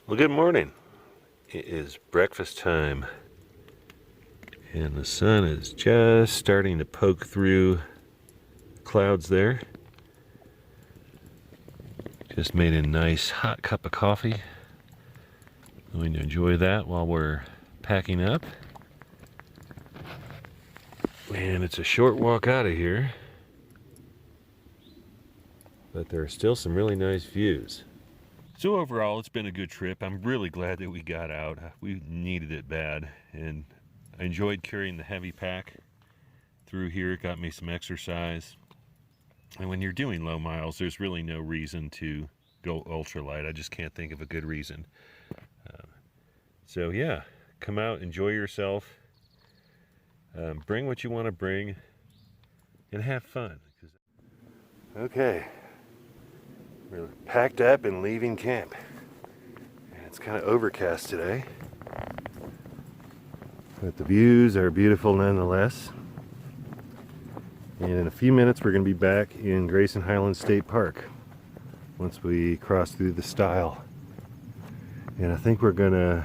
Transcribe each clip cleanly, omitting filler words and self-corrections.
Well, good morning. It is breakfast time, and the sun is just starting to poke through clouds there. Just made a nice hot cup of coffee. Going to enjoy that while we're packing up. And it's a short walk out of here, but there are still some really nice views. So overall, it's been a good trip. I'm really glad that we got out. We needed it bad, and I enjoyed carrying the heavy pack through here. It got me some exercise. And when you're doing low miles, there's really no reason to go ultralight. I just can't think of a good reason. So yeah, come out, enjoy yourself. Bring what you want to bring, and have fun. Okay. We're packed up and leaving camp. And it's kind of overcast today, but the views are beautiful nonetheless. And in a few minutes we're going to be back in Grayson Highlands State Park once we cross through the stile. And I think we're going to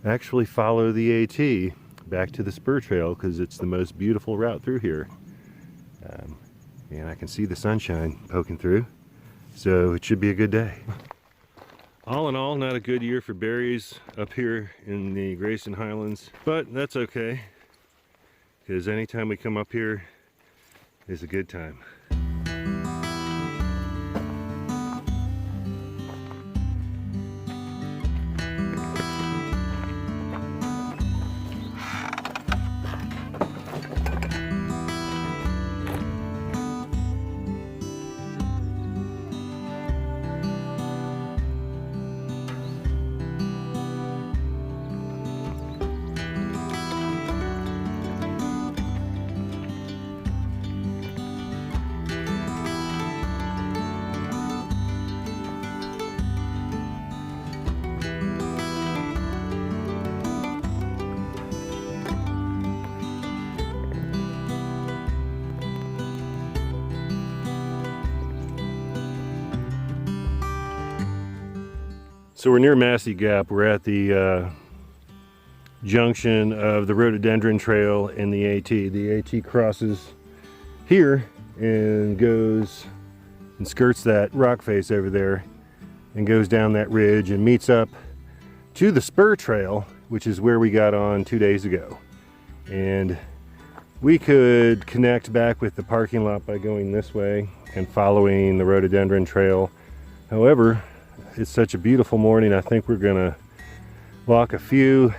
actually follow the AT back to the spur trail because it's the most beautiful route through here. And I can see the sunshine poking through. So it should be a good day. All in all, not a good year for berries up here in the Grayson Highlands, but that's okay, because anytime we come up here is a good time. So we're near Massey Gap. We're at the junction of the rhododendron trail and the AT. The AT crosses here and goes and skirts that rock face over there and goes down that ridge and meets up to the spur trail, which is where we got on 2 days ago. And we could connect back with the parking lot by going this way and following the rhododendron trail. However, it's such a beautiful morning, I think we're gonna walk a few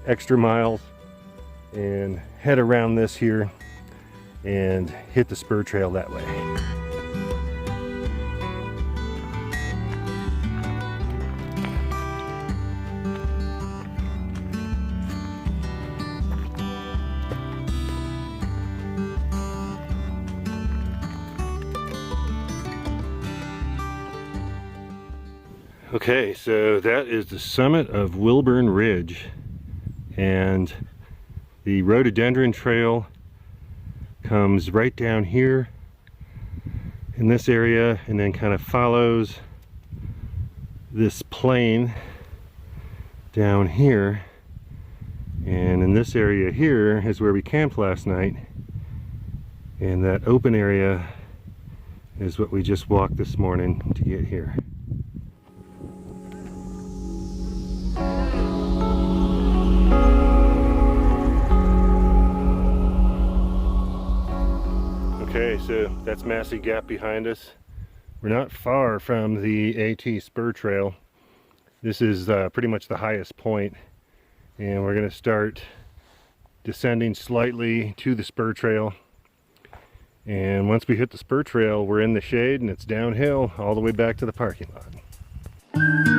extra miles and head around this here and hit the spur trail that way. Okay, so that is the summit of Wilburn Ridge, and the rhododendron trail comes right down here in this area and then kind of follows this plain down here, and in this area here is where we camped last night, and that open area is what we just walked this morning to get here. Okay, so that's Massey Gap behind us. We're not far from the AT Spur Trail. This is pretty much the highest point, and we're going to start descending slightly to the Spur Trail. And once we hit the Spur Trail, we're in the shade and it's downhill all the way back to the parking lot.